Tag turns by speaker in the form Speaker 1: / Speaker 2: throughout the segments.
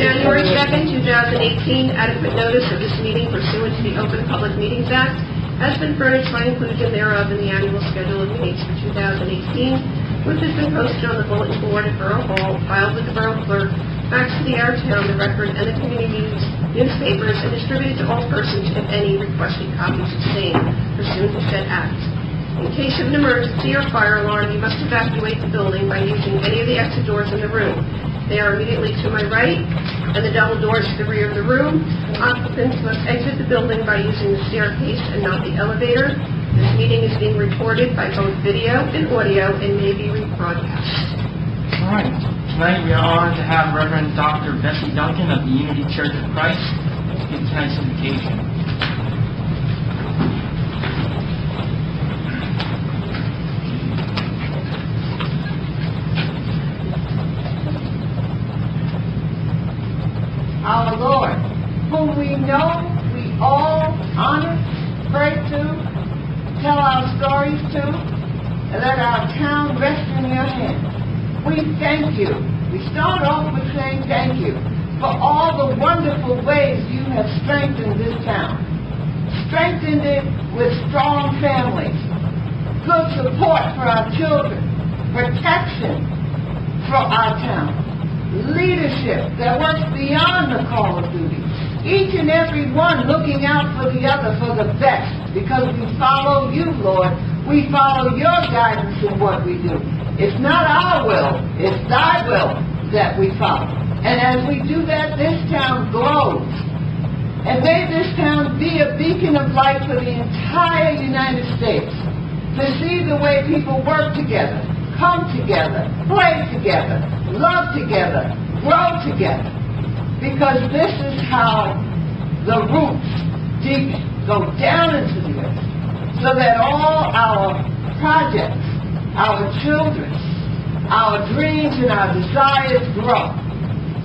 Speaker 1: January 2nd, 2018, adequate notice of this meeting pursuant to the Open Public Meetings Act has been furnished by inclusion thereof in the annual schedule of meetings for 2018, which has been posted on the bulletin board at Borough Hall, filed with the Borough Clerk, faxed to the out-of-town, the Record, and the community newspapers, and distributed to all persons, if any, requesting copies of same pursuant to said act. In case of an emergency or fire alarm, you must evacuate the building by using any of the exit doors in the room. They are immediately to my right, and the double doors to the rear of the room. Occupants must exit the building by using the staircase and not the elevator. This meeting is being recorded by both video and audio and may be rebroadcast.
Speaker 2: All right. Tonight we are honored to have Reverend Dr. Bessie Duncan of the Unity Church of Christ give tonight's invocation.
Speaker 3: Our Lord, whom we know, we all honor, pray to, tell our stories to, and let our town rest in your hands. We thank you. We start off with saying thank you for all the wonderful ways you have strengthened this town. Strengthened it with strong families, good support for our children, protection for our town, leadership that works beyond the call of duty. Each and every one looking out for the other for the best, because we follow you, Lord. We follow your guidance in what we do. It's not our will, it's thy will that we follow. And as we do that, this town glows. And may this town be a beacon of light for the entire United States, to see the way people work together, come together, play together, love together, grow together. Because this is how the roots deepen, go down into the earth, so that all our projects, our children, our dreams and our desires grow.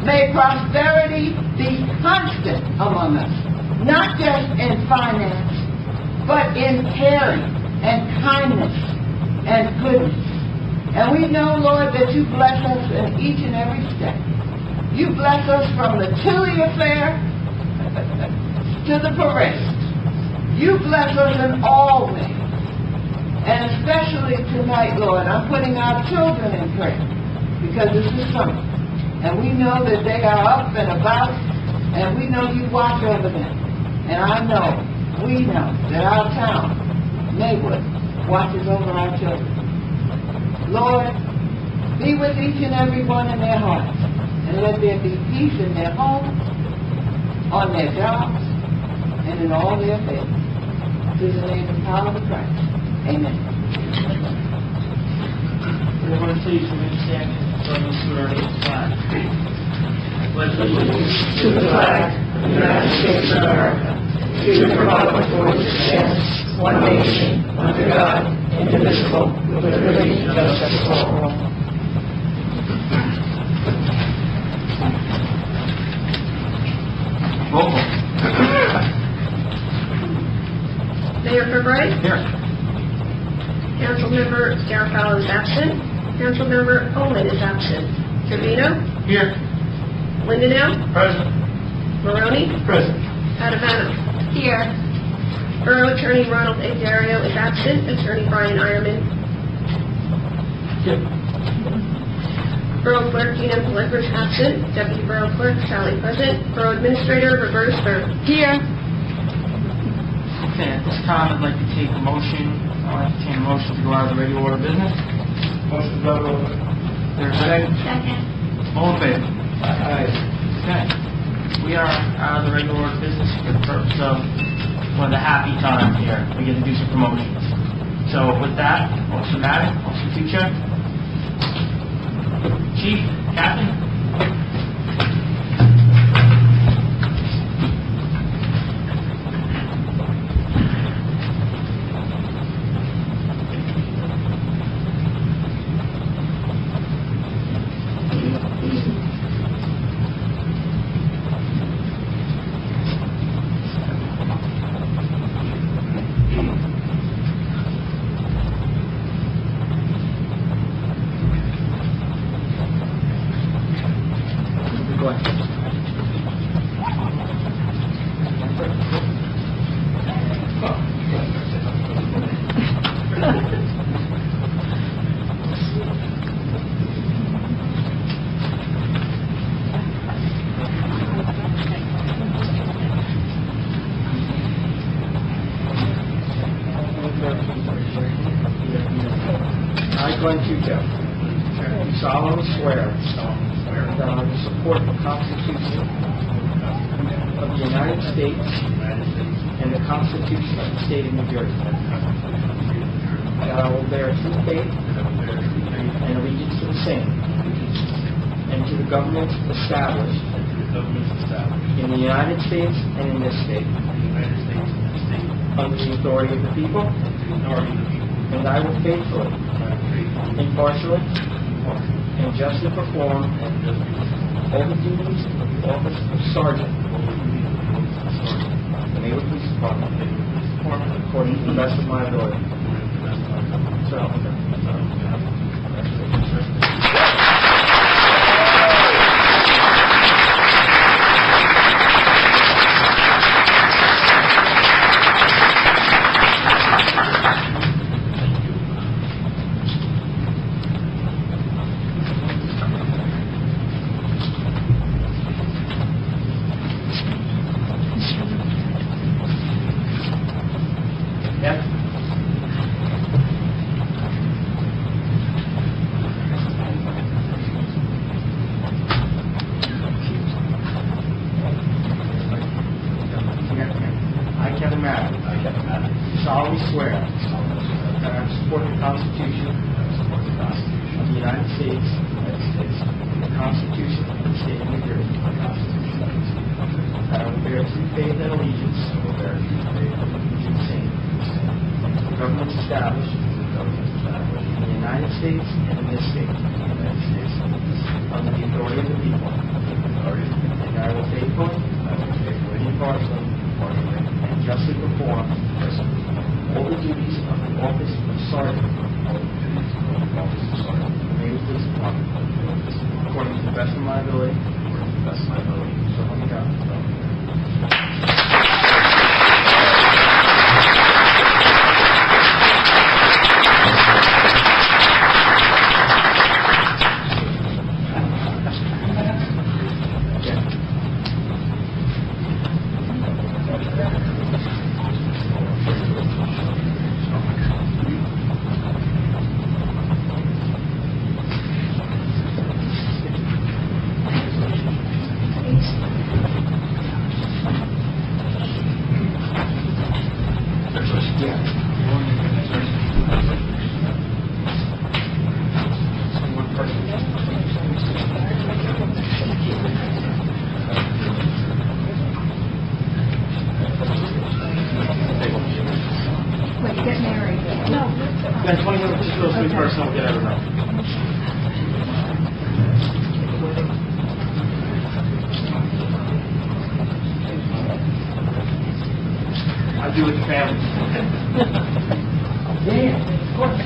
Speaker 3: May prosperity be constant among us, not just in finance, but in caring and kindness and goodness. And we know, Lord, that you bless us in each and every step. You bless us from the Tilly affair to the parade. You bless us in all ways. And especially tonight, Lord, I'm putting our children in prayer, because this is summer. And we know that they are up and about, and we know you watch over them. And I know, we know, that our town, Maywood, watches over our children. Lord, be with each and every one in their hearts, and let there be peace in their homes, on their jobs, and in all their affairs. Through the name and power of Christ. Amen.
Speaker 2: Everyone please remain standing for the salute of the flag. Pledge allegiance
Speaker 4: to the flag of the United States of America, to the republic for which it stands, one nation, under God, indivisible, with liberty and justice for all.
Speaker 2: Roll call.
Speaker 1: Mayor Fulbright?
Speaker 2: Here.
Speaker 1: Councilmember Scarafalo is absent. Councilmember Ullman is absent. Trevino?
Speaker 2: Here.
Speaker 1: Lindenau?
Speaker 2: Present.
Speaker 1: Maroney?
Speaker 2: Present.
Speaker 1: Padavano?
Speaker 5: Here.
Speaker 1: Borough Attorney Ronald A. Dario is absent. Attorney Brian Ironman.
Speaker 2: Here.
Speaker 1: Borough Clerk Gina Pellegrin is absent. Deputy Borough Clerk Sally present. Borough Administrator Roberta Stern.
Speaker 5: Here.
Speaker 2: Okay, at this time I'd like to take a motion. I'll entertain a motion to go out of the regular order of business. Motion to go over. There's a second?
Speaker 5: Second.
Speaker 2: All in favor?
Speaker 4: Aye.
Speaker 2: Okay. We are out of the regular order of business for the purpose of one of the happy times here. We get to do some promotions. So with that, Officer Madden, Officer Tuccia, Chief, Captain.
Speaker 5: I, Glenn Tuco, do solemnly swear that I will support the Constitution of the United States and the Constitution of the State of New Jersey, that I will bear true faith and allegiance to the same and to the governments established in the United States and in this state, under the authority of the people, and I will faithfully, impartially, and justly perform all the duties of the office of Sergeant in the Maywood Police Department, according to the best of my ability. So help me God. Solemnly swear that I will support the Constitution of the United States and the Constitution of the State of New Jersey, that I will bear true faith and allegiance to the same, the governments established in the United States and in this state, under the authority of the people, and I will faithfully, impartially, and justly perform all the duties of the office of Sergeant Maywood Police Department, according to the best of my ability. So help me God.
Speaker 4: Get married. No.
Speaker 2: Then 20 minutes to go through personal, get everyone. I do with the family.
Speaker 5: Yeah, of course.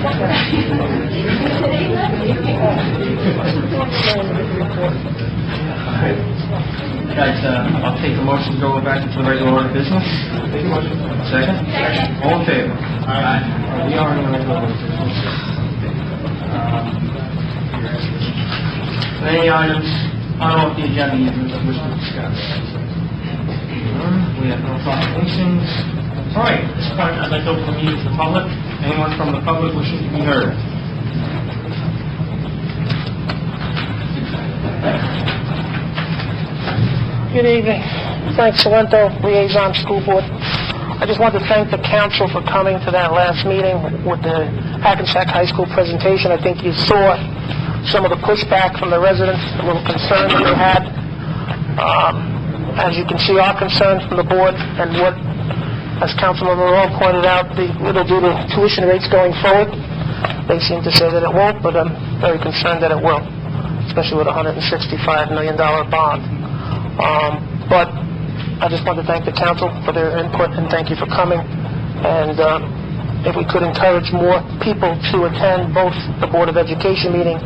Speaker 2: Guys, I'll take the motion to go back into the regular order of business. Second? All in favor? Aye. We are in the regular order of business. Any items on off the agenda you wish to discuss? We have no proclamations. All right, at this point, I'd like to open the meeting to the public. Anyone from the public wishing to be heard?
Speaker 6: Good evening. Frank Salento, Liaison School Board. I just want to thank the council for coming to that last meeting with the Hackensack High School presentation. I think you saw some of the pushback from the residents, a little concern that they had. As you can see, our concerns from the board and what, as Councilman Monroe pointed out, it'll do to tuition rates going forward. They seem to say that it won't, but I'm very concerned that it will, especially with a $165 million bond. But I just want to thank the council for their input and thank you for coming. And if we could encourage more people to attend both the Board of Education meeting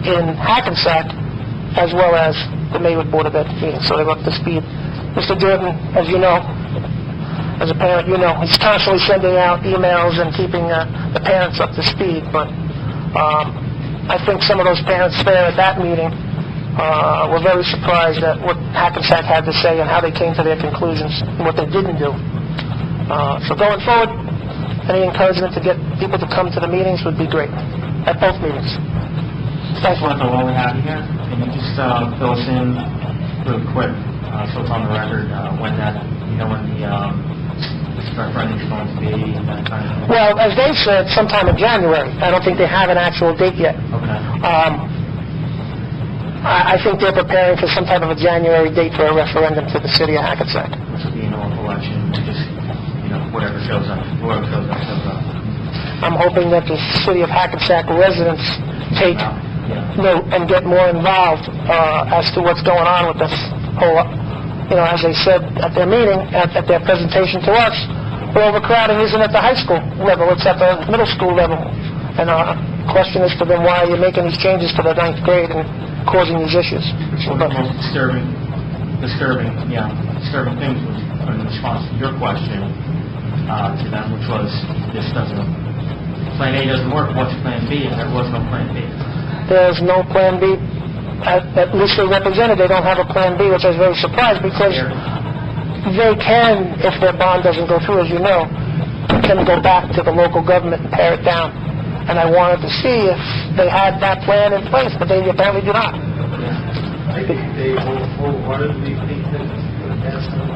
Speaker 6: in Hackensack as well as the Maywood Board of Ed meeting, so they're up to speed. Mr. Jordan, as you know, as a parent, you know, he's constantly sending out emails and keeping the parents up to speed. But I think some of those parents there at that meeting were very surprised at what Hackensack had to say and how they came to their conclusions and what they didn't do. So going forward, any encouragement to get people to come to the meetings would be great, at both meetings. Thanks.
Speaker 2: While we have you here, can you just fill us in real quick, so it's on the record, when the referendum is going to be and that kind of thing?
Speaker 6: Well, as they said, sometime in January. I don't think they have an actual date yet.
Speaker 2: Okay.
Speaker 6: I think they're preparing for some type of a January date for a referendum to the city of Hackensack.
Speaker 2: This will be an old election, just, whatever shows up, shows up.
Speaker 6: I'm hoping that the city of Hackensack residents take note and get more involved as to what's going on with this whole, as they said at their meeting, at their presentation to us, the overcrowding isn't at the high school level, it's at the middle school level. And our question is to them, why are you making these changes to the 9th grade and causing these issues?
Speaker 2: One of the most disturbing things was in response to your question to them, which was, Plan A doesn't work, what's Plan B? And there was no Plan B.
Speaker 6: There's no Plan B. At least they represented they don't have a Plan B, which I was very surprised because they can, if their bond doesn't go through, as you know, can go back to the local government and tear it down. And I wanted to see if they had that plan in place, but they apparently do not.
Speaker 5: I think they wholeheartedly think that that's not.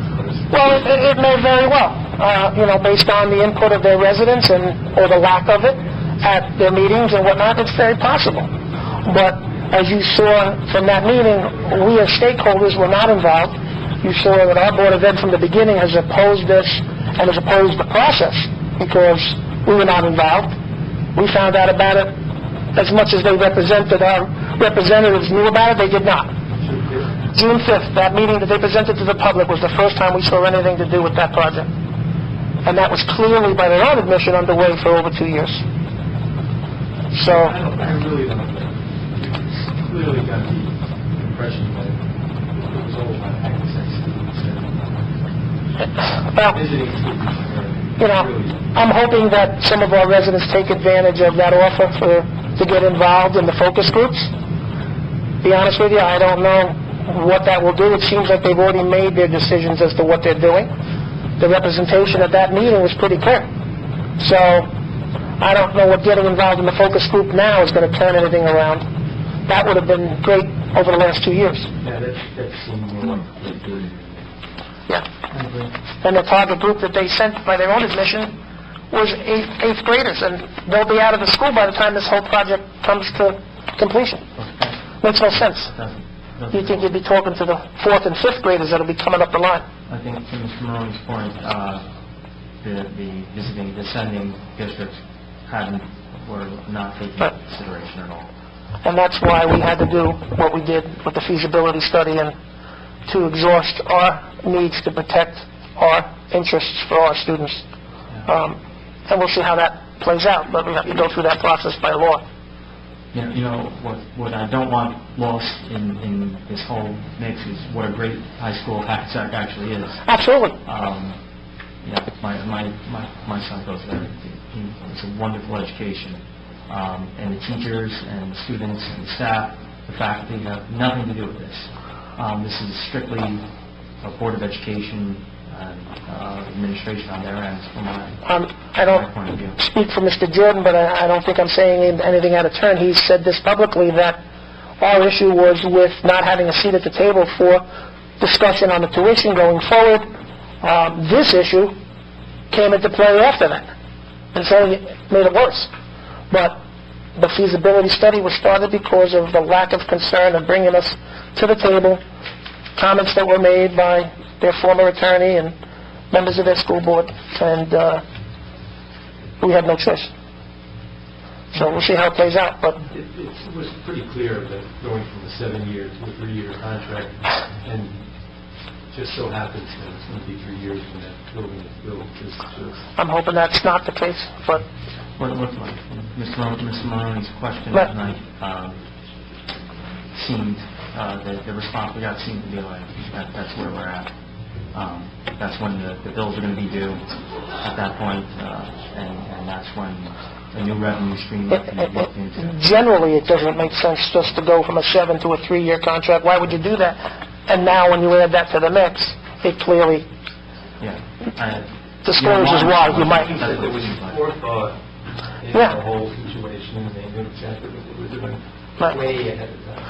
Speaker 6: Well, it may very well, based on the input of their residents or the lack of it at their meetings and whatnot, it's very possible. But as you saw from that meeting, we as stakeholders were not involved. You saw that our Board of Ed from the beginning has opposed this and has opposed the process because we were not involved. We found out about it as much as they represented. Our representatives knew about it, they did not. June 5th, that meeting that they presented to the public was the first time we saw anything to do with that project. And that was clearly, by their own admission, underway for over 2 years. So...
Speaker 5: I really don't think. It's clearly got the impression that it was all about Hackensack students
Speaker 6: well,
Speaker 5: visiting students.
Speaker 6: I'm hoping that some of our residents take advantage of that offer to get involved in the focus groups. To be honest with you, I don't know what that will do. It seems like they've already made their decisions as to what they're doing. The representation at that meeting was pretty clear. So, I don't know what getting involved in the focus group now is going to turn anything around. That would have been great over the last 2 years.
Speaker 5: Yeah, that seemed more like what they're doing.
Speaker 6: Yeah. And the target group that they sent by their own admission was eighth graders, and they'll be out of the school by the time this whole project comes to completion. Makes no sense. You think you'd be talking to the 4th and 5th graders that'll be coming up the line.
Speaker 2: I think to Mr. Maroney's point, the descending districts were not taking into consideration at all.
Speaker 6: And that's why we had to do what we did with the feasibility study and to exhaust our needs to protect our interests for our students. And we'll see how that plays out, but we have to go through that process by law.
Speaker 7: You know, what I don't want lost in this whole mix is what a great high school Hackensack actually is.
Speaker 6: Absolutely.
Speaker 7: Yeah, my son goes there. It's a wonderful education. And the teachers and the students and the staff, the faculty have nothing to do with this. This is strictly a Board of Education administration on their end from
Speaker 6: I
Speaker 7: my point of view.
Speaker 6: don't speak for Mr. Jordan, but I don't think I'm saying anything out of turn. He said this publicly, that our issue was with not having a seat at the table for discussion on the tuition going forward. This issue came into play after that, and so it made it worse. But the feasibility study was started because of the lack of concern of bringing us to the table, comments that were made by their former attorney and members of their school board, and we had no choice. So we'll see how it plays out, but
Speaker 8: It was pretty clear that going from a 7-year to a 3-year contract, and just so happens that it's going to be 3 years when that building is built.
Speaker 6: I'm hoping that's not the case, but...
Speaker 7: What Mr. Maroney's question
Speaker 6: Right.
Speaker 7: tonight seemed, the response we got seemed to be like, that's where we're at. That's when the bills are going to be due at that point, and that's when a new revenue stream will be looked into.
Speaker 6: Generally, it doesn't make sense just to go from a 7 to a 3-year contract. Why would you do that? And now, when you add that to the mix, it clearly discloses why you might.
Speaker 8: There was forethought in
Speaker 6: Yeah.
Speaker 8: the whole situation, and they knew exactly what they were doing
Speaker 6: Right.
Speaker 8: way ahead of time.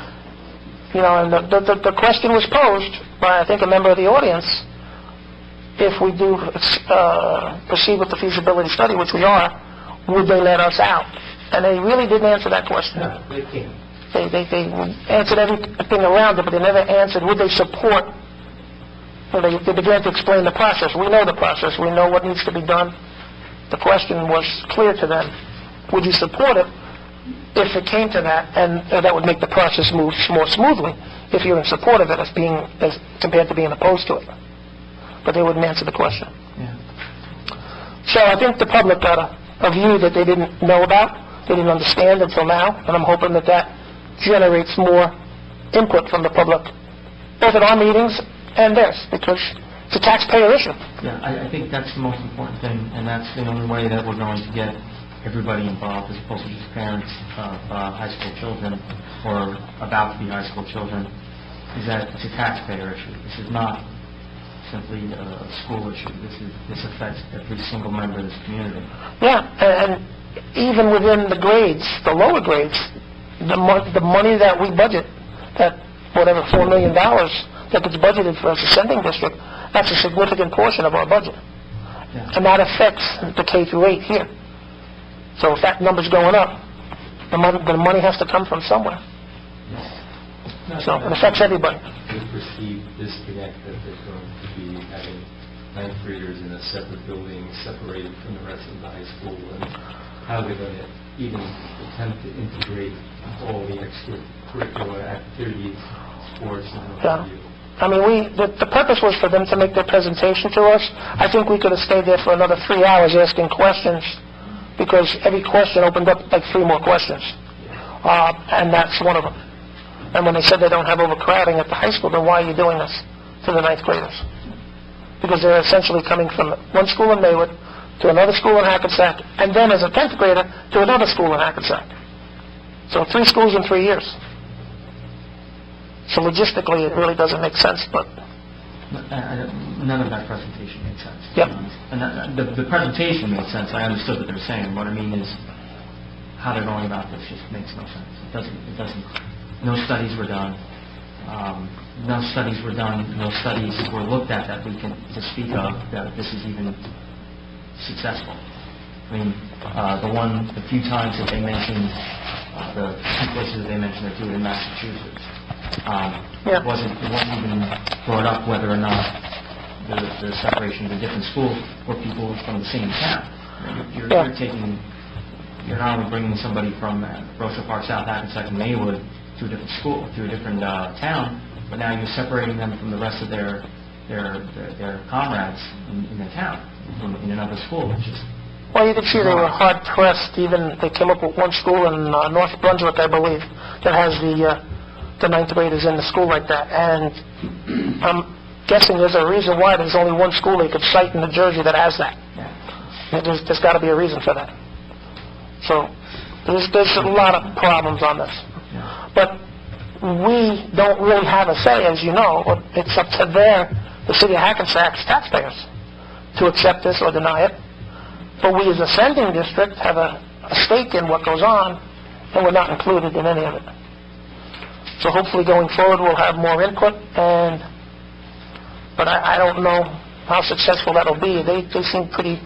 Speaker 6: You know, and the question was posed by, I think, a member of the audience, if we do proceed with the feasibility study, which we are, would they let us out? And they really didn't answer that question.
Speaker 8: No, they can't.
Speaker 6: They answered everything around it, but they never answered, would they support? Well, they began to explain the process. We know the process. We know what needs to be done. The question was clear to them. Would you support it if it came to that, and that would make the process move more smoothly if you're in support of it as compared to being opposed to it? But they wouldn't answer the question.
Speaker 7: Yeah.
Speaker 6: So I think the public got a view that they didn't know about, they didn't understand until now, and I'm hoping that that generates more input from the public, both at our meetings and theirs, because it's a taxpayer issue.
Speaker 7: Yeah, I think that's the most important thing, and that's the only way that we're going to get everybody involved, as opposed to just parents of high school children, or about to be high school children, is that it's a taxpayer issue. This is not simply a school issue. This affects every single member of this community.
Speaker 6: Yeah, and even within the grades, the lower grades, the money that we budget, that whatever $4 million that gets budgeted for as a sending district, that's a significant portion of our budget.
Speaker 7: Yeah.
Speaker 6: And that affects the K through 8 here. So if that number's going up, the money has to come from somewhere. So it affects everybody.
Speaker 8: The perceived disconnect that they're going to be having 9th graders in a separate building, separated from the rest of the high school, and how they're going to even attempt to integrate all the extracurricular activities, sports, and what have you.
Speaker 6: I mean, the purpose was for them to make their presentation to us. I think we could have stayed there for another 3 hours asking questions, because every question opened up like 3 more questions. And that's one of them. And when they said they don't have overcrowding at the high school, then why are you doing this to the 9th graders? Because they're essentially coming from one school in Maywood to another school in Hackensack, and then as a 10th grader to another school in Hackensack. So 3 schools in 3 years. So logistically, it really doesn't make sense, but...
Speaker 7: None of that presentation made sense.
Speaker 6: Yep.
Speaker 7: And the presentation made sense. I understood what they were saying. What I mean is, how they're going about this just makes no sense. It doesn't. No studies were done. No studies were looked at that we can to speak of that this is even successful. I mean, the few times that they mentioned, the 2 places that they mentioned are 2 in Massachusetts. It wasn't even brought up whether or not the separation of the different schools were people from the same town. You're not only bringing somebody from Rosa Park, South Hackensack, and Maywood to a different school, to a different town, but now you're separating them from the rest of their comrades in the town, in another school. It just
Speaker 6: Well, you can see they were hard pressed. Even they came up with one school in North Brunswick, I believe, that has the ninth graders in the school like that. And I'm guessing there's a reason why there's only one school they could cite in New Jersey that has that. There's got to be a reason for that. So there's a lot of problems on this. But we don't really have a say, as you know. It's up to the city of Hackensack's taxpayers to accept this or deny it. But we as a sending district have a stake in what goes on, and we're not included in any of it. So hopefully going forward we'll have more input, but I don't know how successful that'll be. They seem pretty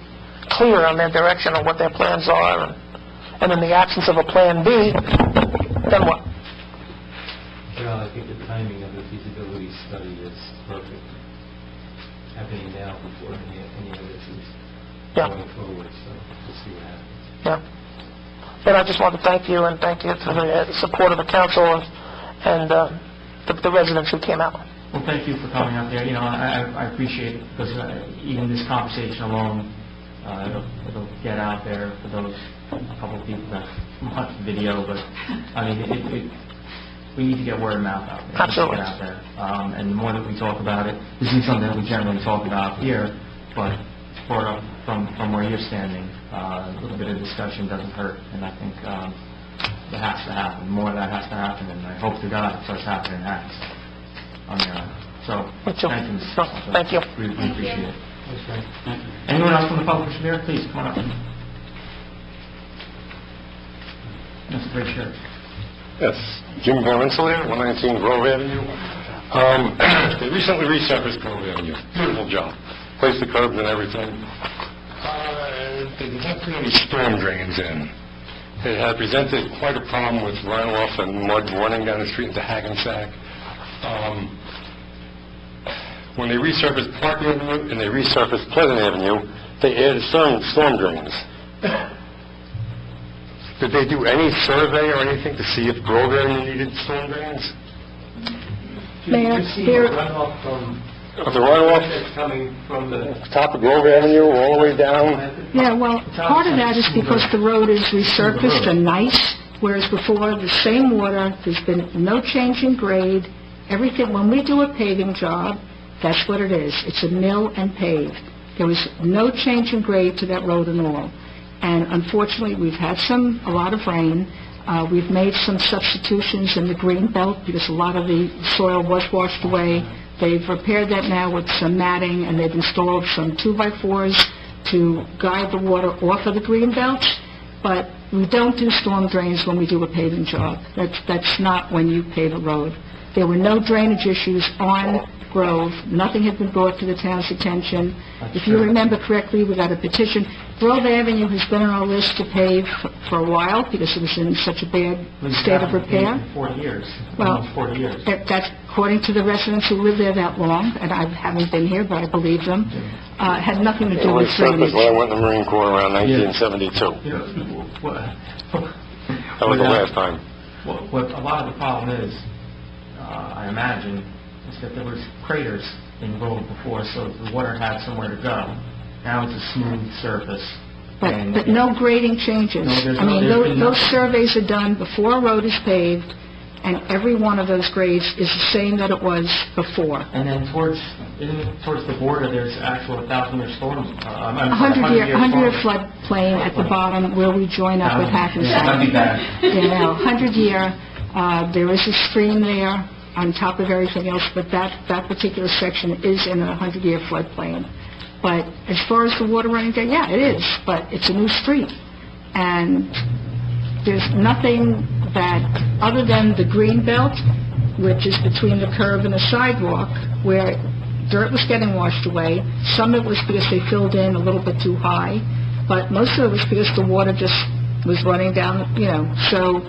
Speaker 6: clear on their direction on what their plans are, and in the absence of a plan B, then what?
Speaker 8: Well, I think the timing of the feasibility study is perfect. Happening now before any of this is going forward, so we'll see what happens.
Speaker 6: Yeah. But I just want to thank you, and thank you for the support of the council and the residents who came out.
Speaker 7: Well, thank you for coming out there. You know, I appreciate it, because even this conversation alone, it'll get out there for those couple of people that watch the video. But I mean, we need to get word of mouth out there.
Speaker 6: Absolutely.
Speaker 7: Get out there, and the more that we talk about it, this is something that we generally talk about here, but brought up from where you're standing, a little bit of discussion doesn't hurt, and I think it has to happen. More of that has to happen, and I hope to God it starts happening in Hacks. So, thank you, Mr. Council.
Speaker 6: Thank you.
Speaker 7: We appreciate it. Anyone else from the public here? Please, come on up. Mr. Great Shirt.
Speaker 9: Yes, Jim Van Rensselaer, 119 Grove Avenue. They recently resurfaced Grove Avenue. Beautiful job. Placed the curbs and everything. They did not put any storm drains in. It had presented quite a problem with runoff and mud running down the street into Hackensack. When they resurfaced Park Avenue and they resurfaced Pleasant Avenue, they added storm drains. Did they do any survey or anything to see if Grove Avenue needed storm drains?
Speaker 8: Mayor, the runoff from...
Speaker 9: The runoff
Speaker 8: that's coming from the...
Speaker 9: top of Grove Avenue all the way down?
Speaker 10: Yeah, well, part of that is because the road is resurfaced and nice, whereas before, the same water, there's been no change in grade, everything. When we do a paving job, that's what it is. It's a mill and pave. There was no change in grade to that road at all. And unfortunately, we've had a lot of rain. We've made some substitutions in the green belt because a lot of the soil was washed away. They've repaired that now with some matting, and they've installed some 2x4s to guide the water off of the green belts. But we don't do storm drains when we do a paving job. That's not when you pave a road. There were no drainage issues on Grove. Nothing had been brought to the town's attention. If you remember correctly, we got a petition. Grove Avenue has been on our list to pave for a while because it was in such a bad state of repair.
Speaker 7: 40 years.
Speaker 10: Well,
Speaker 7: Almost 40 years.
Speaker 10: That's according to the residents who live there that long, and I haven't been here, but I believe them. Had nothing to do with drainage.
Speaker 9: When I went in the Marine Corps around 1972. That was the last time.
Speaker 7: What a lot of the problem is, I imagine, is that there was craters in the road before, so the water had somewhere to go. Now it's a smooth surface.
Speaker 10: But no grading changes. Those surveys are done before a road is paved, and every one of those grades is the same that it was before.
Speaker 7: And then towards the border, there's actual 1,000-year storm.
Speaker 10: 100-year floodplain at the bottom where we join up with Hackensack.
Speaker 7: That'd be bad.
Speaker 10: 100-year. There is a stream there on top of everything else, but that particular section is in a 100-year floodplain. But as far as the water running down, yeah, it is, but it's a new street. And there's nothing that, other than the green belt, which is between the curb and the sidewalk, where dirt was getting washed away. Some of it was because they filled in a little bit too high, but most of it was because the water just was running down, So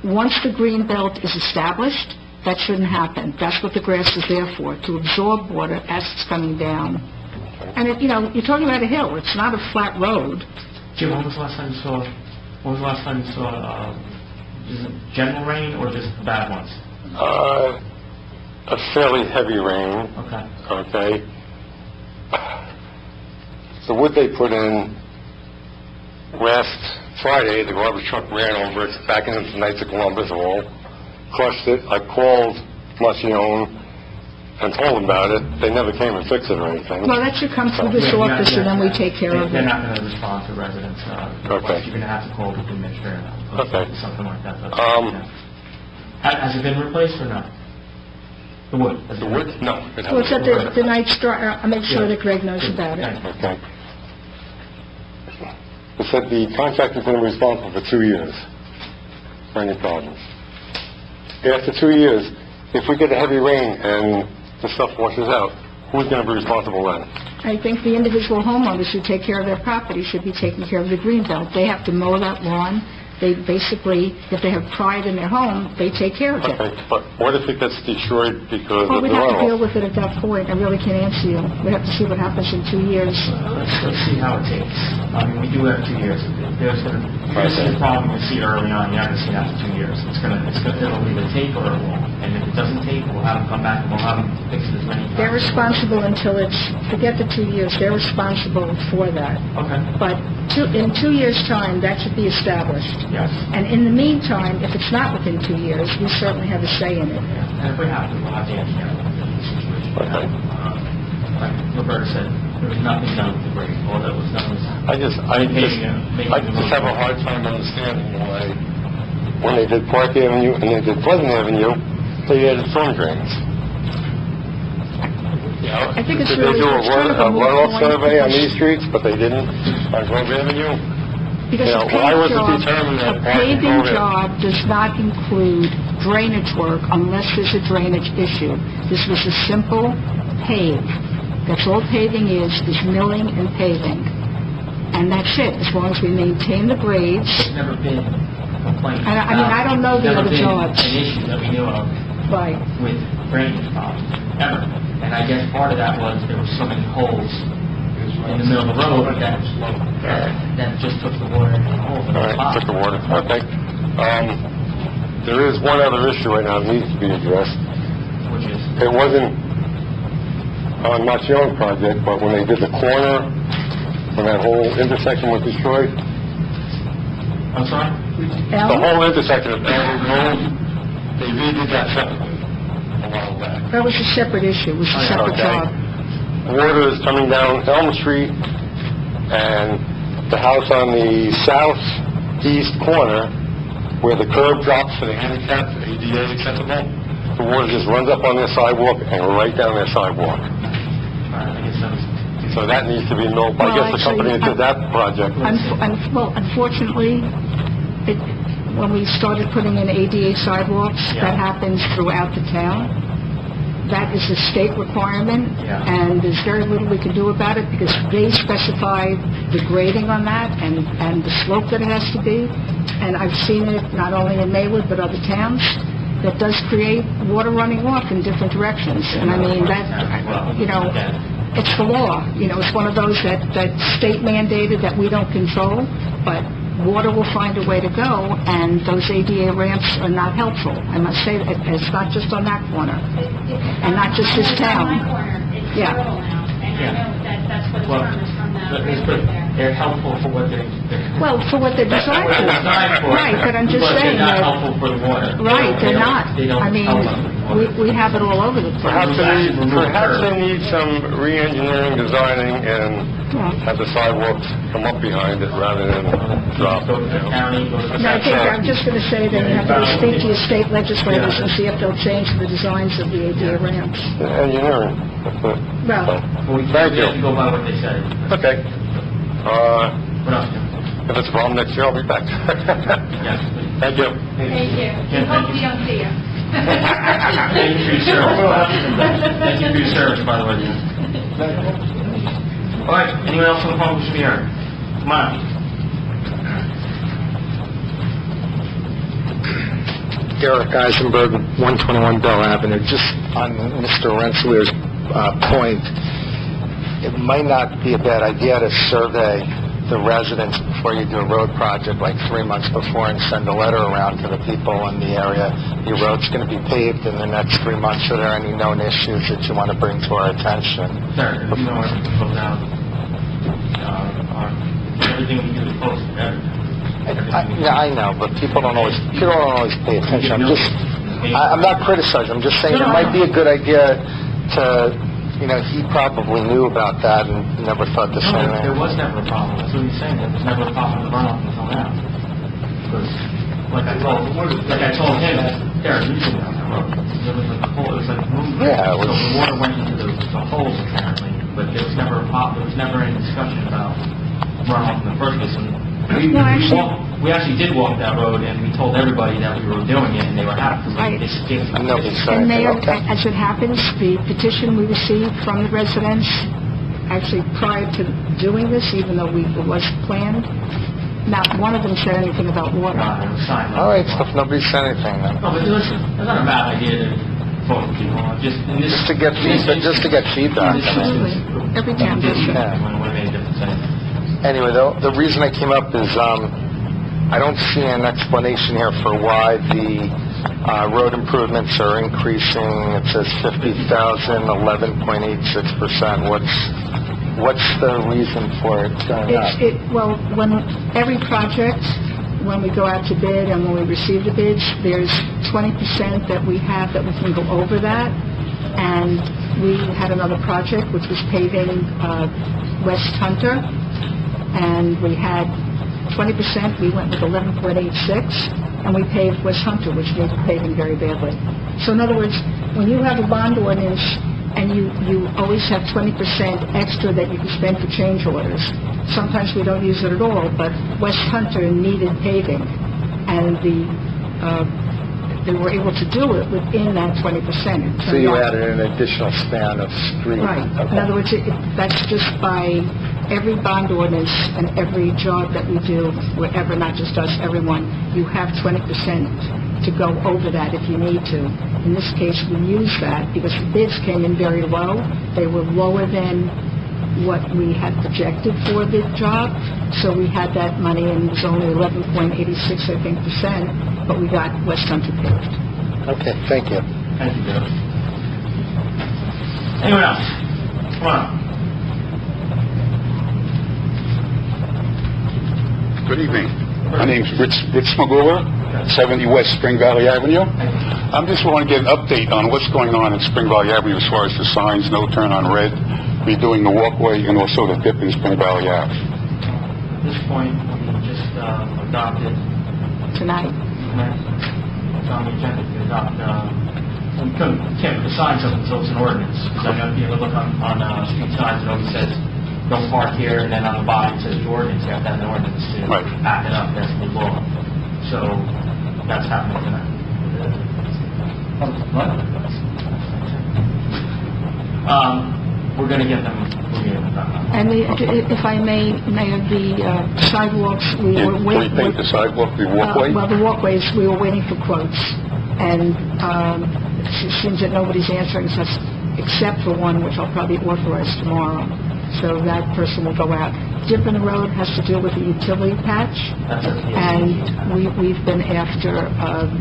Speaker 10: once the green belt is established, that shouldn't happen. That's what the grass is there for, to absorb water as it's coming down. And, you're talking about a hill. It's not a flat road.
Speaker 7: Jim, when was the last time you saw is it general rain or just bad ones?
Speaker 9: A fairly heavy rain.
Speaker 7: Okay.
Speaker 9: The wood they put in last Friday, the garbage truck ran over it back into the Knights of Columbus Hall, crushed it. I called Marcione and told them about it. They never came and fixed it or anything.
Speaker 10: Well, that should come through this office, and then we take care of
Speaker 7: They're
Speaker 10: it.
Speaker 7: not going to respond to residents.
Speaker 9: Okay.
Speaker 7: You're going to have to call the administrator.
Speaker 9: Okay.
Speaker 7: Something like that. Has it been replaced or not? The wood?
Speaker 9: The wood? No. It
Speaker 10: Well, it's at
Speaker 9: hasn't.
Speaker 10: the night's dry, I'll make sure that Greg knows about it.
Speaker 9: Okay. It said the contractor's going to be responsible for 2 years for any problems. After 2 years, if we get a heavy rain and the stuff washes out, who's going to be responsible then?
Speaker 10: I think the individual homeowners who take care of their property should be taking care of the green belt. They have to mow that lawn. They basically, if they have pride in their home, they take care of it.
Speaker 9: Okay, but what if it gets destroyed because
Speaker 10: Well,
Speaker 9: of
Speaker 10: we
Speaker 9: the
Speaker 10: have to deal
Speaker 9: runoff?
Speaker 10: with it at that point. I really can't answer you. We have to see what happens in 2 years.
Speaker 7: Let's see how it takes. I mean, we do have 2 years. There's going to, you're going to see a problem, you see it early on, you're not going to see it after 2 years. It'll either take or it won't. And if it doesn't take, we'll have them come back and we'll have them fix it as many times.
Speaker 10: They're responsible until it's, forget the 2 years, they're responsible for that.
Speaker 7: Okay.
Speaker 10: But in 2 years' time, that should be established.
Speaker 7: Yes.
Speaker 10: And in the meantime, if it's not within 2 years, we certainly have a say in it.
Speaker 7: And if we have to, we'll have the engineer look at the situation.
Speaker 9: Okay.
Speaker 7: Like Roberta said, there was nothing done with the grade. All that was done was
Speaker 9: I just have a hard time understanding why, when they did Park Avenue and they did Pleasant Avenue, they added storm drains.
Speaker 10: I think it's
Speaker 9: Did
Speaker 10: really
Speaker 9: they do
Speaker 10: it's kind of
Speaker 9: a
Speaker 10: a moot
Speaker 9: runoff
Speaker 10: point
Speaker 9: survey on
Speaker 10: because-
Speaker 9: these streets, but they didn't on Grove Avenue?
Speaker 10: Because
Speaker 9: You know, why was it determined that
Speaker 10: a
Speaker 9: Park and
Speaker 10: paving
Speaker 9: Grove-
Speaker 10: job does not include drainage work unless there's a drainage issue. This was a simple pave. That's all paving is milling and paving. And that's it, as long as we maintain the grades.
Speaker 7: There's never been a complaint.
Speaker 10: I mean, I don't know the other jobs.
Speaker 7: Never been an issue that we knew of
Speaker 10: Right.
Speaker 7: with drainage problems, ever. And I guess part of that was there were so many holes in the middle of the road that just took the water in the holes in
Speaker 9: All
Speaker 7: the
Speaker 9: right,
Speaker 7: spot.
Speaker 9: took the water. Okay. There is one other issue right now that needs to be addressed.
Speaker 7: Which is,
Speaker 9: It wasn't on Marcione project, but when they did the corner, when that whole intersection was destroyed,
Speaker 7: I'm sorry?
Speaker 9: the
Speaker 10: Al,
Speaker 9: whole intersection of Maywood Road, they redid that separately a while back.
Speaker 10: that was a separate issue, it was a separate
Speaker 9: Okay.
Speaker 10: job.
Speaker 9: Water is coming down Elm Street, and the house on the southeast corner, where the curb drops for the handicapped, ADA acceptable, the water just runs up on their sidewalk and right down their sidewalk.
Speaker 7: I guess that was...
Speaker 9: So that needs to be milled. I
Speaker 10: Well,
Speaker 9: guess the company that
Speaker 10: actually,
Speaker 9: did that project.
Speaker 10: Well, unfortunately, when we started putting in ADA sidewalks,
Speaker 7: Yeah.
Speaker 10: that happens throughout the town. That is a state requirement,
Speaker 7: Yeah.
Speaker 10: and there's very little we can do about it because they specify the grading on that and the slope that it has to be. And I've seen it not only in Maywood but other towns. That does create water running off in different directions. And I mean, that, you know, it's the law. You know, it's one of those that state mandated that we don't control, but water will find a way to go, and those ADA ramps are not helpful. I must say that it's not just on that corner, and not just this town.
Speaker 11: It's on my corner. It's
Speaker 10: Yeah.
Speaker 11: rural now, and I know that's what the
Speaker 7: Well,
Speaker 11: term is from
Speaker 7: but
Speaker 11: the railroad there.
Speaker 7: they're helpful for what they're...
Speaker 10: Well, for what they're
Speaker 7: That's what
Speaker 10: designed
Speaker 7: they're
Speaker 10: for.
Speaker 7: designed for.
Speaker 10: Right, but I'm just saying
Speaker 7: But they're not
Speaker 10: that,
Speaker 7: helpful for the water.
Speaker 10: right, they're not.
Speaker 7: They don't
Speaker 10: I mean,
Speaker 7: help us with water.
Speaker 10: we have it all over the place.
Speaker 9: Perhaps they need some re-engineering, designing, and
Speaker 10: Yeah.
Speaker 9: have the sidewalks come up behind it rather than drop.
Speaker 7: Go to the county, go to the...
Speaker 10: No, I think, I'm just going to say that you have to go speak to your state legislators and see if they'll change the designs of the ADA ramps.
Speaker 9: Engineering. That's it.
Speaker 10: Well,
Speaker 7: Well,
Speaker 9: Thank
Speaker 7: we have to
Speaker 9: you.
Speaker 7: go by what they said.
Speaker 9: Okay.
Speaker 7: What else, Jim?
Speaker 9: If it's a problem next year, I'll be back.
Speaker 7: Yes, please.
Speaker 9: Thank you.
Speaker 11: Thank you.
Speaker 7: Yeah,
Speaker 11: Hope
Speaker 7: thank
Speaker 11: we
Speaker 7: you.
Speaker 11: don't see you.
Speaker 7: Thank you for your service. Thank you for your service, by the way, Jim. All right, anyone else on the phone who should be heard? Come on.
Speaker 12: Eric Eisenberg, 121 Bell Avenue. Just on Mr. Rensselaer's point, it might not be a bad idea to survey the residents before you do a road project, like 3 months before, and send a letter around to the people in the area. Your road's going to be paved in the next 3 months. Are there any known issues that you want to bring to our attention?
Speaker 7: Sir, if you know everything goes down, our everything we do is posted, everything.
Speaker 12: Yeah, I know, but people don't always pay attention. I'm not criticizing, I'm just saying it might be a good idea to, he probably knew about that and never thought the same
Speaker 7: There
Speaker 12: way.
Speaker 7: was never a problem. That's what he's saying. There was never a problem with runoff until now. Because, like I told him, Derek, you should have that road. It was like moving.
Speaker 12: Yeah, it was-
Speaker 7: So the water went into the holes apparently, but there was never a problem. There was never any discussion about runoff in the first place. And we actually did walk that road, and we told everybody that we were doing it, and they were happy.
Speaker 10: Right.
Speaker 7: They gave us
Speaker 12: And nobody said
Speaker 10: And
Speaker 12: anything.
Speaker 10: Mayor,
Speaker 12: Okay.
Speaker 10: as it happens, the petition we received from the residents, actually prior to doing this, even though it was planned, not one of them said anything about water.
Speaker 7: It was signed.
Speaker 12: All right, so if nobody said anything then.
Speaker 7: No, but listen, it's not a bad idea to vote for people. Just in this,
Speaker 12: Just to get feedback.
Speaker 10: Absolutely. Every town does that.
Speaker 7: When we made a difference anyway.
Speaker 12: Anyway, the reason I came up is, I don't see an explanation here for why the road improvements are increasing. It says 50,000, 11.86%. What's the reason for it going up?
Speaker 10: Well, when every project, when we go out to bid and when we receive the bids, there's 20% that we have that we can go over that. And we had another project which was paving West Hunter, and we had 20%, we went with 11.86, and we paved West Hunter, which needed paving very badly. So in other words, when you have a bond ordinance and you always have 20% extra that you can spend for change orders, sometimes we don't use it at all, but West Hunter needed paving, and they were able to do it within that 20%.
Speaker 12: So you added an additional span of street.
Speaker 10: Right.
Speaker 12: Okay.
Speaker 10: In other words, that's just by every bond ordinance and every job that we do, wherever, not just us, everyone, you have 20% to go over that if you need to. In this case, we use that because the bids came in very low. They were lower than what we had projected for the job, so we had that money, and it was only 11.86, I think, percent, but we got West Hunter paved.
Speaker 12: Okay, thank you.
Speaker 7: Thank you, Joe. Anyone else? Come on.
Speaker 13: Good evening. My name's Rich Magura, 70 West Spring Valley Avenue. I just want to get an update on what's going on in Spring Valley Avenue as far as the signs, no turn on red, redoing the walkway, and also the dip in Spring Valley Ave.
Speaker 7: At this point, we just adopted
Speaker 10: Tonight.
Speaker 7: it's on the agenda to adopt, we can't decide something until it's an ordinance, because I know if you ever look on street signs, it always says, don't park here, and then on the bottom it says the ordinance, you have to have an ordinance to back it up, that's the law. So, that's happening tonight. What? We're gonna get them done.
Speaker 10: And if I may, Mayor, the sidewalks, we were
Speaker 13: Can we
Speaker 10: waiting...
Speaker 13: paint the sidewalk, the walkway?
Speaker 10: Well, the walkways, we were waiting for quotes, and it seems that nobody's answering us except for one, which I'll probably authorize tomorrow. So that person will go out. Dip in the road has to do with the utility patch, and we've been after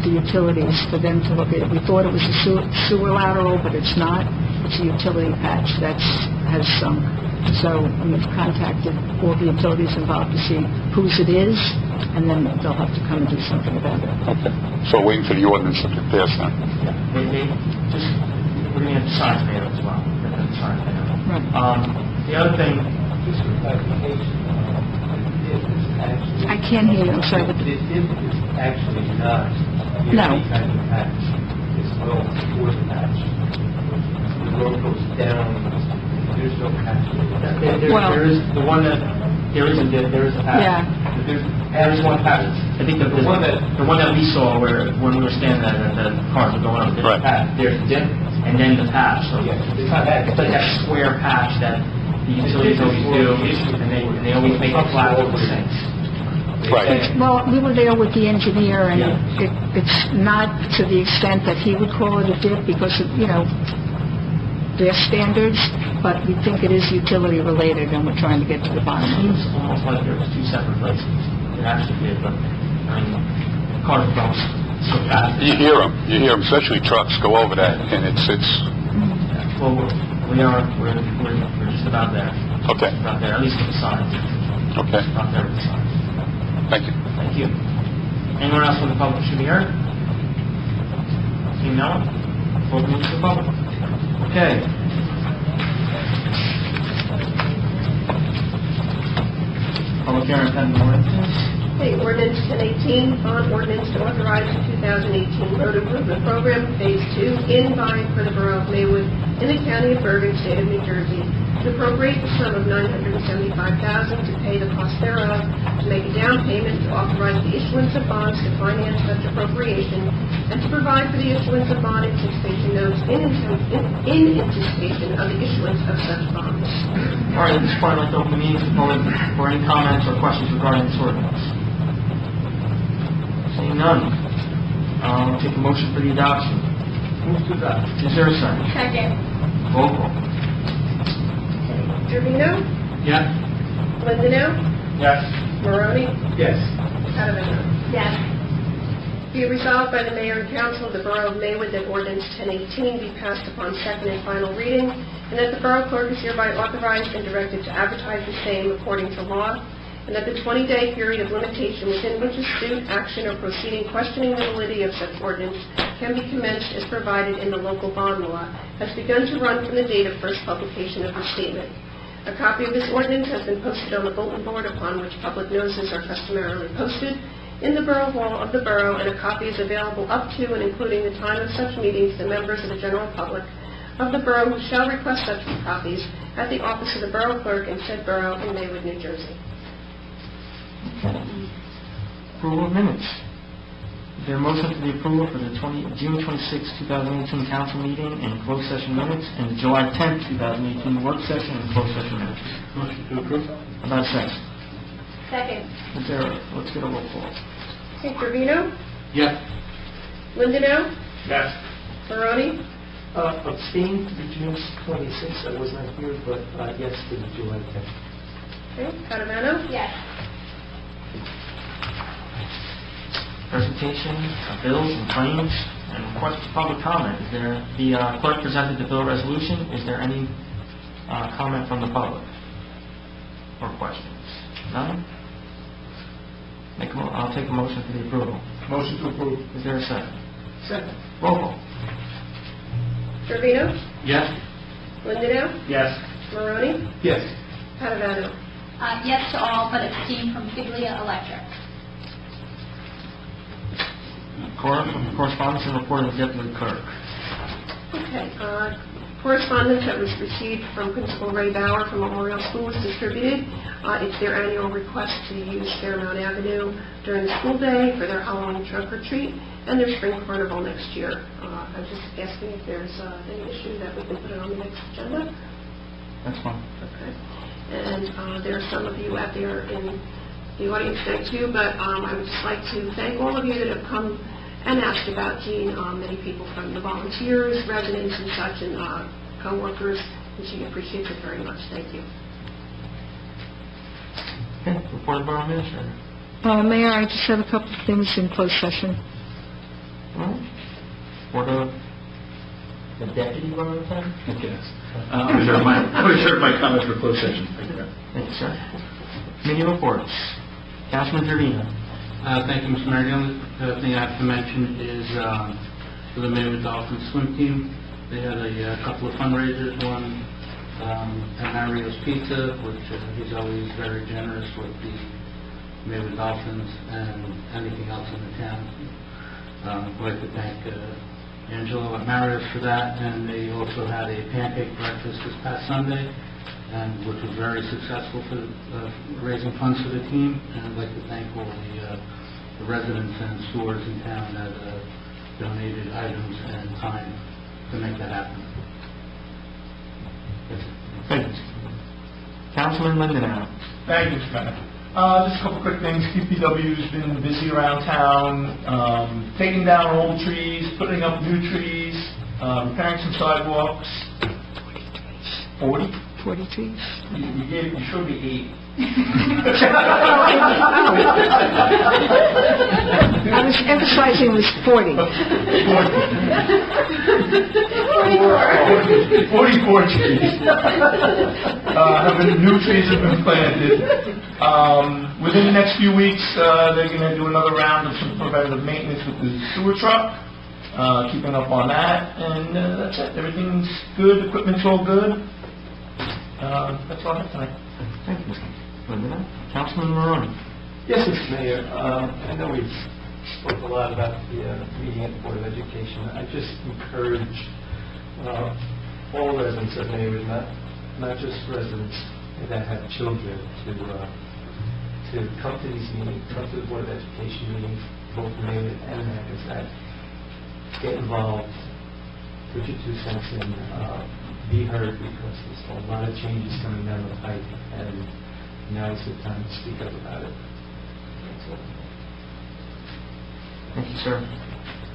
Speaker 10: the utilities for them to look at it. We thought it was a sewer lateral, but it's not. It's a utility patch that has sunk. So we've contacted all the utilities involved to see whose it is, and then they'll have to come and do something about it.
Speaker 13: Okay. So waiting for the ordinance to pass then?
Speaker 7: Yeah, we're gonna get the signs made up as well. We're gonna get the signs made up.
Speaker 10: Right.
Speaker 7: The other thing,
Speaker 10: I can't hear you, I'm sorry. But
Speaker 8: This is actually not
Speaker 10: No.
Speaker 8: any kind of patch. It's going toward the patch. The road goes down, there's no patch.
Speaker 10: Well-
Speaker 7: there is the one that, there is a patch.
Speaker 10: Yeah.
Speaker 7: There's one patch. I think the one that we saw where, when we were standing there, that the cars were going up, there's a patch. There's a dip, and then the patch. So it's not that, it's like that square patch that the utilities always do, and they always make it flat over the sinks.
Speaker 13: Right.
Speaker 10: Well, we were there with the engineer, and it's not to the extent that he would call it a dip because of, their standards, but we think it is utility related, and we're trying to get to the bottom of it.
Speaker 7: It's almost like there's two separate places. It actually did, but, cars go so fast.
Speaker 13: You hear them, especially trucks go over that, and it's
Speaker 7: Well, we're just about there.
Speaker 13: okay.
Speaker 7: About there, at least with the signs.
Speaker 13: Okay.
Speaker 7: Not there with the signs.
Speaker 13: Thank you.
Speaker 7: Thank you. Anyone else from the public should be heard? Seeing no one, open it to the public. Okay. Public hearing, pending ordinances.
Speaker 1: Okay, ordinance 1018, bond ordinance to authorize the 2018 road improvement program, Phase 2, in by for the Borough of Maywood in the County of Bergen, State of New Jersey, to appropriate the sum of $975,000 to pay the cost thereof, to make a down payment, to authorize the issuance of bonds to finance such appropriation, and to provide for the issuance of bond anticipation notes in anticipation of the issuance of such bonds.
Speaker 7: All right, at this point, I'd like to open the meeting to the public for any comments or questions regarding this ordinance. Seeing none, I'll take a motion for the adoption.
Speaker 5: Move to adopt.
Speaker 7: Is there a second?
Speaker 11: Second.
Speaker 7: Roll call.
Speaker 1: Trevino,
Speaker 5: Yes.
Speaker 1: Lindano,
Speaker 5: Yes.
Speaker 1: Maroni,
Speaker 5: Yes.
Speaker 1: Padavano.
Speaker 11: Yes.
Speaker 1: Be it resolved by the Mayor and Council of the Borough of Maywood that ordinance 1018 be passed upon second and final reading, and that the Borough Clerk is hereby authorized and directed to advertise the same according to law, and that the 20-day period of limitation within which a suit, action, or proceeding questioning the validity of such ordinance can be commenced as provided in the local bond law has begun to run from the date of first publication of the statement. A copy of this ordinance has been posted on the bulletin board upon which public notices are customarily posted in the Borough Hall of the Borough, and a copy is available up to and including the time of such meetings to members of the general public of the Borough who shall request such copies at the office of the Borough Clerk in said Borough in Maywood, New Jersey.
Speaker 7: Approval of minutes. Is there a motion for the approval for the June 26, 2018 council meeting and closed session minutes, and the July 10, 2018 work session and closed session minutes?
Speaker 5: Motion to approve.
Speaker 7: About a second.
Speaker 11: Second.
Speaker 7: Let's get a roll call.
Speaker 1: Okay, Trevino,
Speaker 5: Yes.
Speaker 1: Lindano,
Speaker 5: Yes.
Speaker 1: Maroni,
Speaker 12: Abstain to the June 26th, I was not here, but yes to the July 10th.
Speaker 1: okay, Padavano,
Speaker 11: Yes.
Speaker 7: Presentation of bills and claims and request for public comment. Is there, the clerk presented the bill resolution. Is there any comment from the public or questions? None? I'll take a motion for the approval.
Speaker 5: Motion to approve.
Speaker 7: Is there a second?
Speaker 5: Second.
Speaker 7: Roll call.
Speaker 1: Trevino,
Speaker 5: Yes.
Speaker 1: Lindano,
Speaker 5: Yes.
Speaker 1: Maroni,
Speaker 5: Yes.
Speaker 1: Padavano.
Speaker 11: Yes to all, but abstain from Figlia Electric.
Speaker 7: Correspondence and report of the deputy clerk.
Speaker 1: Okay, correspondence that was received from Principal Ray Bauer from Memorial School was distributed. It's their annual request to use Fairmount Avenue during the school day for their Halloween trunk or treat and their spring carnival next year. I was just asking if there's any issue that we can put it on the next agenda.
Speaker 7: That's fine.
Speaker 1: Okay. And there are some of you out there in the audience tonight too, but I would just like to thank all of you that have come and asked about Jean, many people from the volunteers, residents and such, and co-workers, and she appreciates it very much. Thank you.
Speaker 7: Okay, report of Borough Administrator.
Speaker 10: Mayor, I just have a couple of things in closed session.
Speaker 7: All right. Report of the deputy borough attorney.
Speaker 14: Yes. I reserve my comments for closed session. Thank you.
Speaker 7: Thank you, sir. Committee reports. Councilman Trevino.
Speaker 15: Thank you, Mr. Mayor. The only thing I have to mention is for the Maywood Dolphins swim team, they had a couple of fundraisers. One at Mario's Pizza, which he's always very generous with the Maywood Dolphins and anything else in the town. I'd like to thank Angelo at Mario's for that, and they also had a pancake breakfast this past Sunday, and which was very successful for raising funds for the team. And I'd like to thank all the residents and stores in town that donated items and time to make that happen.
Speaker 7: Thank you. Councilman Lindenau.
Speaker 5: Thank you, Mr. Mayor. Just a couple quick things. DPW's been busy around town, taking down old trees, putting up new trees, repairing some sidewalks. 40?
Speaker 10: 40 trees.
Speaker 5: You showed me
Speaker 10: I was emphasizing was 40.
Speaker 14: 44 trees. New trees have been planted. Within the next few weeks, they're going to do another round of some preventative maintenance with the sewer truck, keeping up on that, and that's it. Everything's good, equipment's all good. That's all I have tonight.
Speaker 7: Thank you, Mr. Lindenau. Councilman Marone.
Speaker 8: Yes, Mr. Mayor, I know we've spoke a lot about the meeting at the Board of Education. I just encourage all residents of Maywood, not just residents that have children, to come to these meetings, come to the Board of Education meetings, both Maywood and Hackensack. Get involved, put your 2 cents in, be heard, because there's a lot of changes coming down the pipe, and now is the time to speak up about it. That's all.
Speaker 7: Thank you, sir.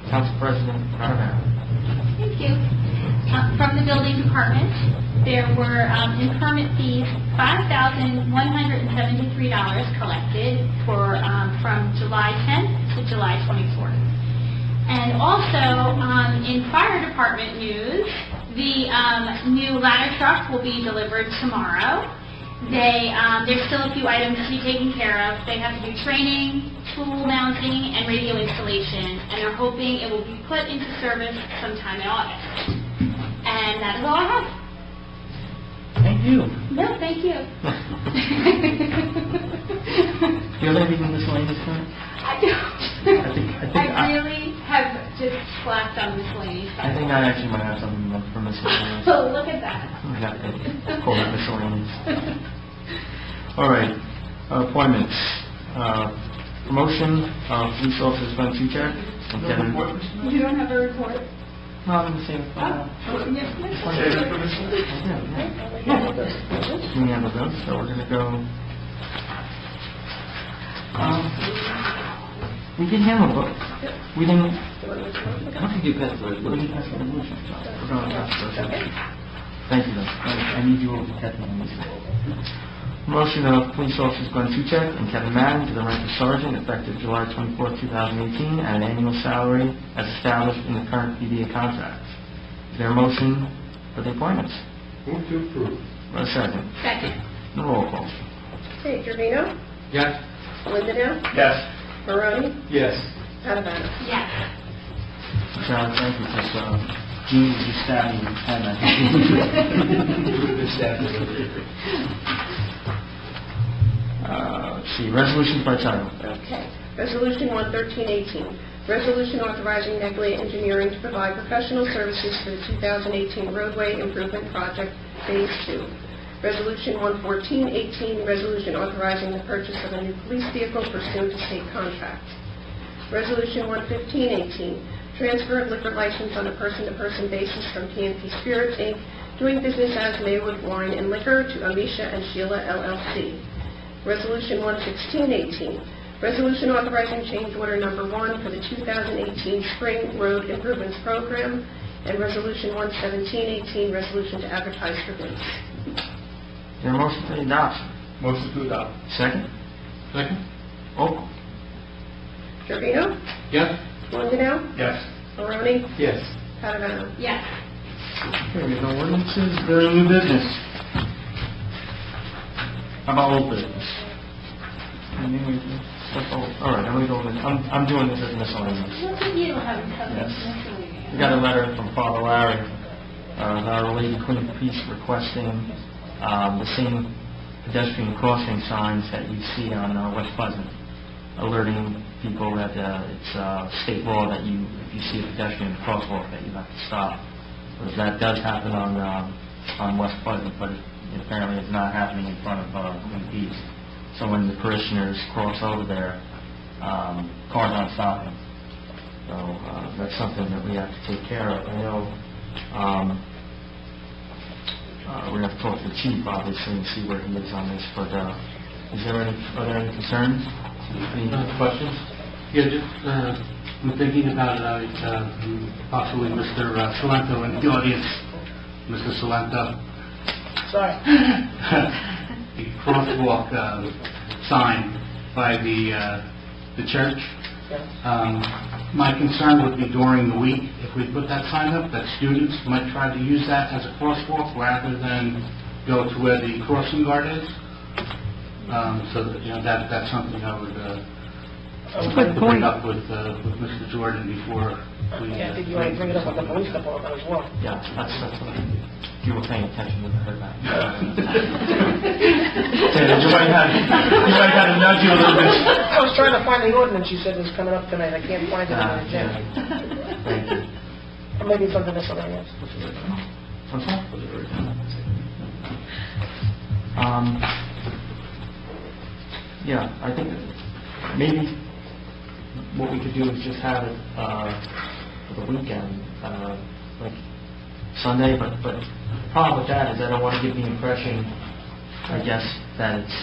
Speaker 7: Council President Carnahan.
Speaker 11: Thank you. From the building department, there were in permit fees $5,173 collected for from July 10th to July 24th. And also in fire department news, the new ladder truck will be delivered tomorrow. There's still a few items to be taken care of. They have to do training, tool mounting, and radio installation, and they're hoping it will be put into service sometime in August. And that is all I have.
Speaker 7: Thank you.
Speaker 11: No, thank you.
Speaker 7: Do you have anything miscellaneous tonight?
Speaker 11: I don't. I really have just slapped on miscellaneous.
Speaker 7: I think I actually might have something for miscellaneous.
Speaker 11: So look at that.
Speaker 7: We got to call it miscellaneous. All right. Appointments. Promotion of police officers Glenn Tuchek and Kevin.
Speaker 11: You don't have a report?
Speaker 7: No, I'm the same.
Speaker 11: Yes,
Speaker 7: We have those, so we're going to go. We did handle both. We didn't. How did you pass the resolution? We're going to pass the resolution. Thank you, though. I need you all to catch me on this. Motion of police officers Glenn Tuchek and Kevin Madden to the rank of sergeant effective July 24, 2018 at an annual salary as established in the current PDA contract. Is there a motion for the appointments?
Speaker 8: Move to approve.
Speaker 7: A second.
Speaker 11: Second.
Speaker 7: The roll call.
Speaker 1: Okay, Trevino?
Speaker 8: Yes.
Speaker 1: Lindenau?
Speaker 14: Yes.
Speaker 1: Maroni?
Speaker 8: Yes.
Speaker 1: Padavano?
Speaker 11: Yes.
Speaker 7: John, thank you, because Gene was just stabbing me with pen, I think. Let's see, resolutions by title.
Speaker 1: Okay. Resolution 11318. Resolution authorizing Negley Engineering to provide professional services for the 2018 roadway improvement project Phase 2. Resolution 11418. Resolution authorizing the purchase of a new police vehicle pursuant to state contract. Resolution 11518. Transfer of liquor license on a person-to-person basis from PNP Spirits, Inc., doing business as Maywood Wine and Liquor, to Amisha and Sheila, LLC. Resolution 11618. Resolution authorizing change order number 1 for the 2018 Spring Road Improvements Program. And Resolution 11718, resolution to advertise for bids.
Speaker 7: Is there a motion for the adoption?
Speaker 14: Motion to adopt.
Speaker 7: Second?
Speaker 14: Second?
Speaker 7: Roll call.
Speaker 1: Trevino?
Speaker 14: Yes.
Speaker 1: Lindenau?
Speaker 14: Yes.
Speaker 1: Maroni?
Speaker 8: Yes.
Speaker 1: Padavano?
Speaker 11: Yes.
Speaker 7: Okay, we have no ordinances. Is there any new business? How about old business? All right, I'm going to go with, I'm doing this as miscellaneous.
Speaker 11: Look at you having
Speaker 7: Yes.
Speaker 11: something.
Speaker 7: We got a letter from Father Larry, Our Lady Queen of Peace, requesting the same pedestrian crossing signs that you see on West Pleasant, alerting people that it's state law that if you see a pedestrian crosswalk that you have to stop. Because that does happen on West Pleasant, but it apparently it's not happening in front of Queen Peace. So when the parishioners cross over there, cars aren't stopping. So that's something that we have to take care of. I know we're going to have to talk to the chief, obviously, and see where he is on this. But are there any concerns? Any questions?
Speaker 15: Yeah, just I'm thinking about possibly Mr. Salento in the audience. Mr. Salento.
Speaker 3: Sorry.
Speaker 15: crosswalk sign by the church. My concern would be during the week, if we put that sign up, that students might try to use that as a crosswalk rather than go to where the crossing guard is. So that, that's something I would like to bring up with Mr. Jordan before we...
Speaker 6: Yeah, did you want to bring it up with the police department as well?
Speaker 7: Yeah, that's what you were paying attention when you heard that. You might have to nudge you a little bit.
Speaker 6: I was trying to find the ordinance you said was coming up tonight. I can't find it on the agenda.
Speaker 7: Thank you.
Speaker 6: Or maybe it's under miscellaneous.
Speaker 7: What's that? Yeah, I think that maybe what we could do is just have it for the weekend, like Sunday, but the problem with that is I don't want to give the impression, I guess, that it's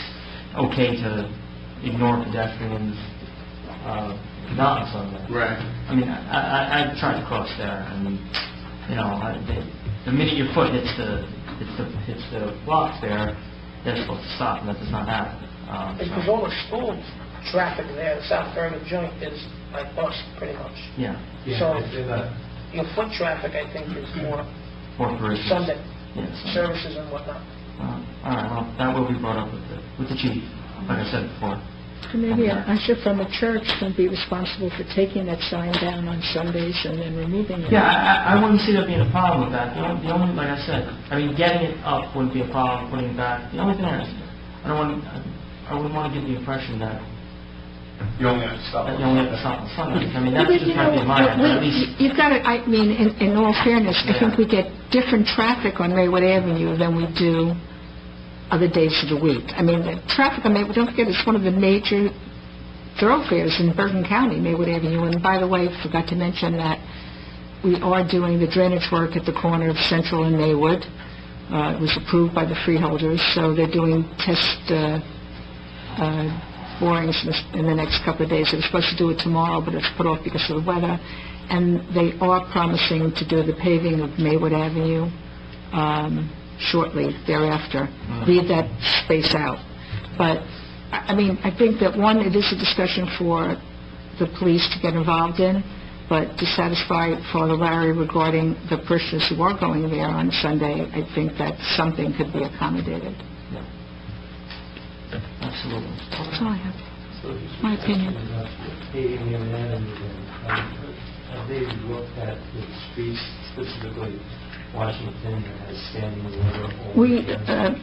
Speaker 7: okay to ignore pedestrians not on Sunday.
Speaker 15: Right.
Speaker 7: I mean, I tried to cross there, and the minute your foot hits the blocks there, they're supposed to stop, and that does not happen.
Speaker 6: Because all the school traffic there, the South Bergen joint is like bus, pretty much.
Speaker 7: Yeah.
Speaker 6: So your foot traffic, I think, is more Sunday services and whatnot.
Speaker 7: All right. Well, that will be brought up with the chief, like I said before.
Speaker 10: So maybe an usher from a church can be responsible for taking that sign down on Sundays and then removing it.
Speaker 7: Yeah, I wouldn't see there being a problem with that. The only, like I said, getting it up wouldn't be a problem. Putting it back, the only thing is, I wouldn't want to give the impression that
Speaker 14: You only have to stop.
Speaker 7: That you only have to stop on Sundays. I mean, that's just might be mine, but at least...
Speaker 10: You've got to, I mean, in all fairness, I think we get different traffic on Maywood Avenue than we do other days of the week. I mean, the traffic on Maywood, don't forget, it's one of the major thoroughfares in Bergen County, Maywood Avenue. And by the way, forgot to mention that we are doing the drainage work at the corner of Central and Maywood. It was approved by the freeholders, so they're doing test borings in the next couple of days. They were supposed to do it tomorrow, but it's put off because of the weather. And they are promising to do the paving of Maywood Avenue shortly thereafter. Leave that space out. But, I mean, I think that, one, it is a discussion for the police to get involved in, but to satisfy Father Larry regarding the parishioners who are going there on Sunday, I think that something could be accommodated.
Speaker 7: Absolutely.
Speaker 10: That's all I have. My opinion.
Speaker 8: Have they looked at the streets, specifically Washington, as standing water?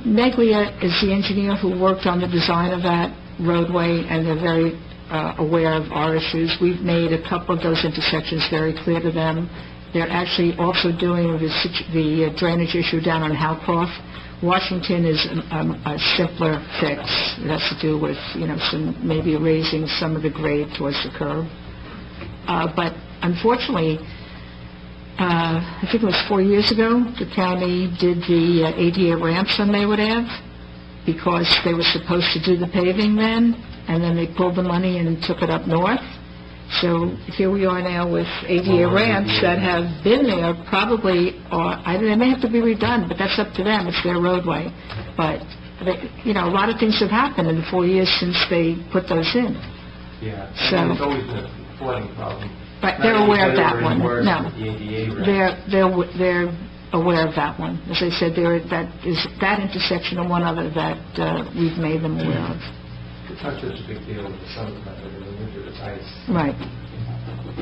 Speaker 10: Neglia is the engineer who worked on the design of that roadway, and they're very aware of our issues. We've made a couple of those intersections very clear to them. They're actually also doing the drainage issue down on Howcroft. Washington is a simpler fix. It has to do with, maybe raising some of the grade towards the curb. But unfortunately, I think it was 4 years ago, the county did the ADA ramps on Maywood Ave because they were supposed to do the paving then, and then they pulled the money and took it up north. So here we are now with ADA ramps that have been there probably, or they may have to be redone, but that's up to them. It's their roadway. But, a lot of things have happened in the 4 years since they put those in.
Speaker 8: Yeah,
Speaker 10: so
Speaker 8: it's always been a flooding problem.
Speaker 10: But they're aware of that one. No,
Speaker 8: they're
Speaker 10: aware of that one. As I said, that intersection and one other that we've made them aware of.
Speaker 8: It's not such a big deal in the summertime, but in the winter it's ice.
Speaker 10: Right.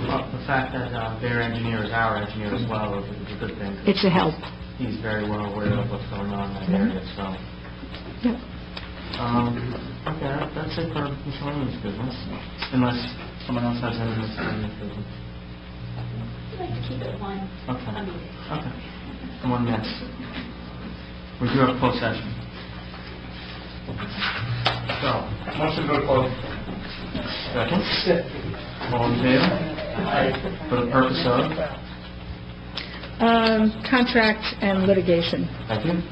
Speaker 7: Well, the fact that their engineer is our engineer as well is a good thing.
Speaker 10: It's a help.
Speaker 7: He's very well aware of what's going on in that area, so...
Speaker 10: Yep.
Speaker 7: Okay, that's it for miscellaneous business, unless someone else has any miscellaneous business.
Speaker 11: I'd like to keep it one.
Speaker 7: Okay. Okay. And one next. We do have a closed session. So,
Speaker 14: Motion to go close.
Speaker 7: second. All in favor? For the purpose of?
Speaker 10: Contract and litigation.
Speaker 7: Thank you.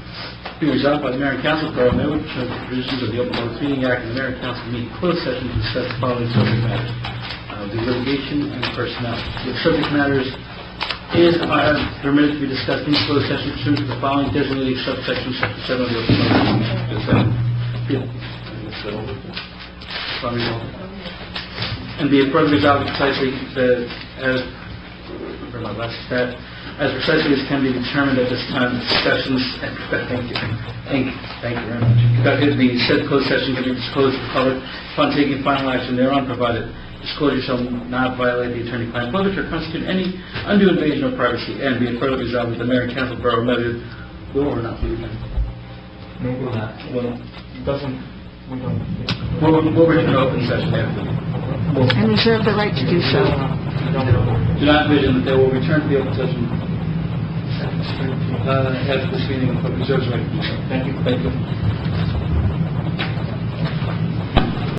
Speaker 15: Be resolved by the Mayor and Council of the Borough of Maywood, pursuant to the provisions of the Open Public Meeting Act, and the Mayor and Council meet in closed session to discuss the following subject matters: the litigation and personnel. The subject matters are permitted to be discussed in closed session pursuant to the following designated subsections, Section 7 of the Open Public Meeting Act. And be it further resolved precisely that as precisely as can be determined at this time, discussions, thank you very much. Conducted the said closed session can be disclosed to the public upon taking final action thereon, provided disclosure shall not violate the attorney-client privilege or constitute any undue invasion of privacy, and be it further resolved that the mayor and council of Borough of Maywood will or not be attended.
Speaker 7: No, we're not.
Speaker 15: Well,
Speaker 7: We don't.
Speaker 15: we'll return to open session after.
Speaker 10: And reserve the right to do so.
Speaker 15: Do not envision that they will return to the open session after this meeting, but reserves the right to do so.
Speaker 7: Thank you.
Speaker 15: Thank you.